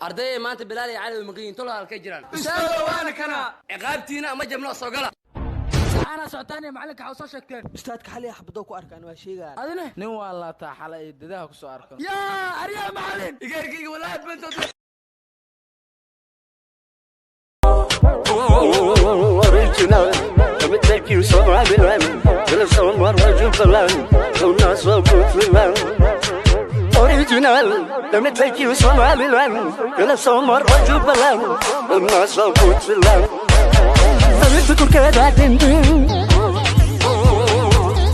أرضي ما أنت بلالي على المقين طلع الكجران أستاذ وأنا كنا عقابتينا ما جبنا صقلة أنا سعتاني معلك عاوز شكل أستاذك حالي أحبطوك وأركان وشيء هذا نو الله تعالى يدده كسو أركان يا أريا معلم يقرقي ولا بنت original come take you so I belong till someone was you belong don't know so good original let me take you so I belong till someone was you belong don't know so good فبنت كذا تنتي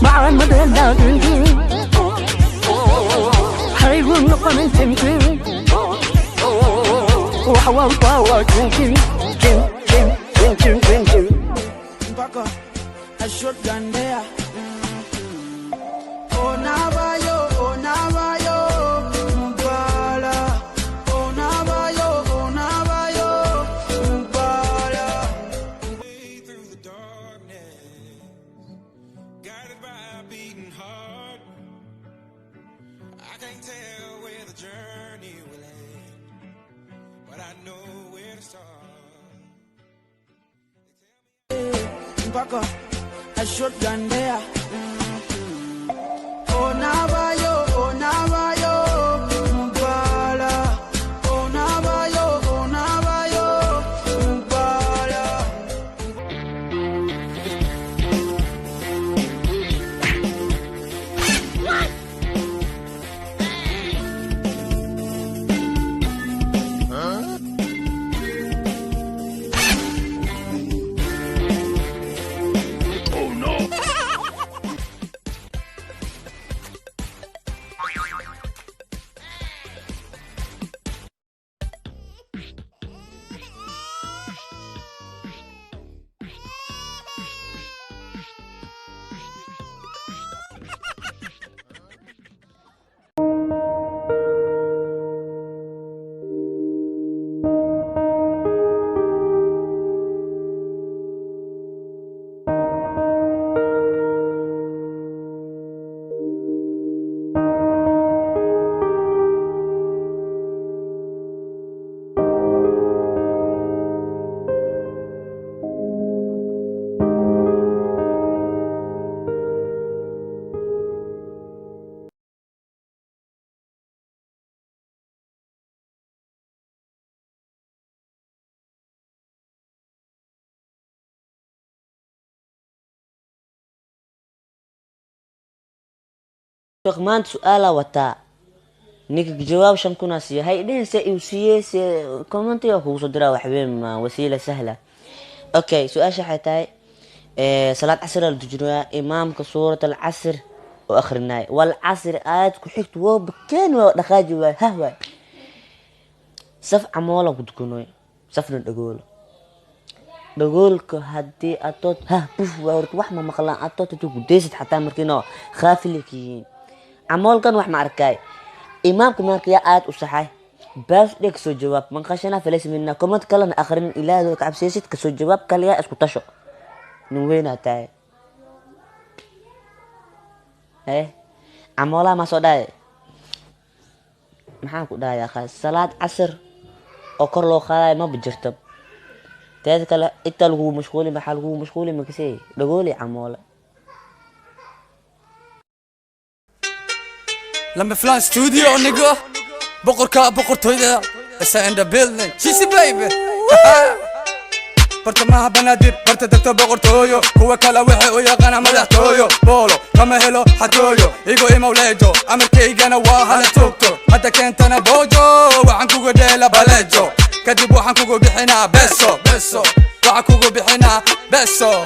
مع المدينة تنتي حيقول نقم تنتي وحوال طاوة تنتي Mpaka a shotgun there. Oh Navajo, Mpala. Oh Navajo, Mpala. Way through the darkness, guided by a beating heart. I can't tell where the journey will end, but I know where to start. Mpaka a shotgun there. Oh Navajo, Mpala. Oh Navajo, Mpala. maanta su'aala wataa ninka jawaab shan kuna siiyo hay dhehaysa uu siiyey commentiga kugu soo diraa waxweyn ma wasiila sahla okay su'aasha waxay tahay salaad casr la tujinaa imaamka suurat al-casr oo akhrinay wal casr aad ku xigto waa bakeen waa dhaqaaji waa hahwa saf amoola ku dukunoy safna dhagoolka hadii aad ha buf wax ma maqlaan aad tu gudeysid xataa markiino khaafilikiin عمول واحد مع ركاي إمامكم مالك يا آت وصحاي باش ديك سو جواب من خشنا فليس منا كومنت كلنا آخرين إلى ذلك عب سياسة كسو جواب كليا اسكو تشو نوين هتاي إيه عمولا ما صداي محاكو دا يا أخي صلاة عصر أكر لو خلاي ما بجرتب تذكر لا إنت لو مشغولي محل هو مشغولي مكسي لقولي عمولا لما فلان ستوديو نيجا بقر تويدا بس عند بيلدينغ شيسي بيبي برت ما بنادر برت دكتور بقر تويو هو كلا وحي ويقنا مدح تويو بولو كما هلو حتويو يقو موليجو امريكي انا واهلا توكتو حتى كنت انا بوجو وعنكو ديلا بلجو كدب وعنكو بحنا بسو وعنكو بحنا بسو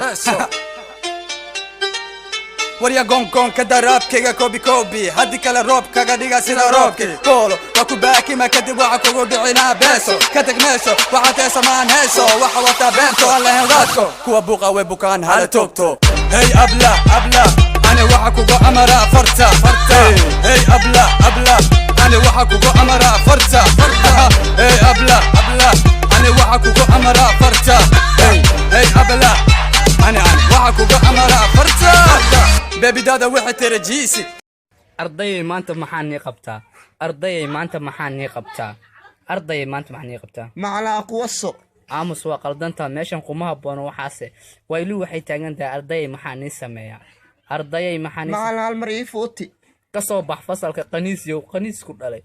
وريا غونغ كدا راب كيغا كوبي هدي كلا روب كاغا ديغا سيدا روبكي بولو واكو باكي ما كدب وعكو دعينا بيسو كتك ميسو وعاتي سمان هيسو وحوطا بنتو الله ينغاتكو كوا بوغا ويبوكان هالا توكتو هي أبلا أنا وحكو أمرا فرتا هي أبلا أنا وحكو أمرا فرتا هي أبلا أنا وحكو أمرا فرتا هي أبلا أنا وحكو أمرا فرتا بيبي دادا وحي ترجيسي أرضي ما أنت محاني قبتا arday maanta maxay qabtaa macnaa kuwaso aamus waa qaldanta meeshan kuma haboon waxaase waylu waxay taagan tahay arday maxaa ni sameeyaa arday maxaa ni macnaa hal mar ii fuuti ka soo bax fasalka qaniis ku dhalay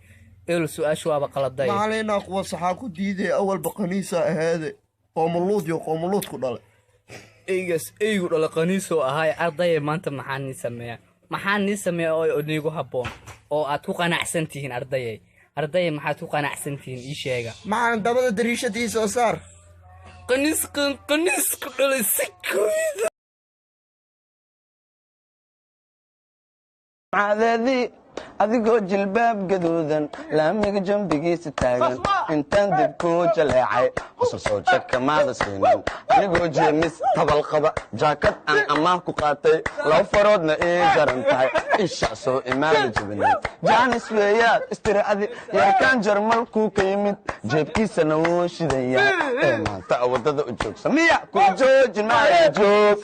eel su'aashu waa qaladay macnaa kuwa saxa ku diiday awalba qaniisa ahaade oo muluud ku dhalay eygu dhalay qaniisoo ahay arday maanta maxaa ni sameeyaa oo niigu haboon oo aad ku qanacsan tihiin arday maxaad ku qanacsan tihiin ii sheega macnaa dabada dariishadiisa oo saar qaniis ku dhalay si kooyda عادي adigoo jilbaab gaduudan laamiga jambigiisa taagan intaan dib ku jaleecay soo jadka maada siinin anigoo jeemis tabal qaba jaakad aan amaah ku qaatay laba faroodna ii jaran tahay isha soo imaada jibinay jaanis weeyaad istiraacadi yarkaan jarmalku ka yimid jeebkiisana wuu shidayaa ee maanta wadada u joogsa miya ku joojin maayo joog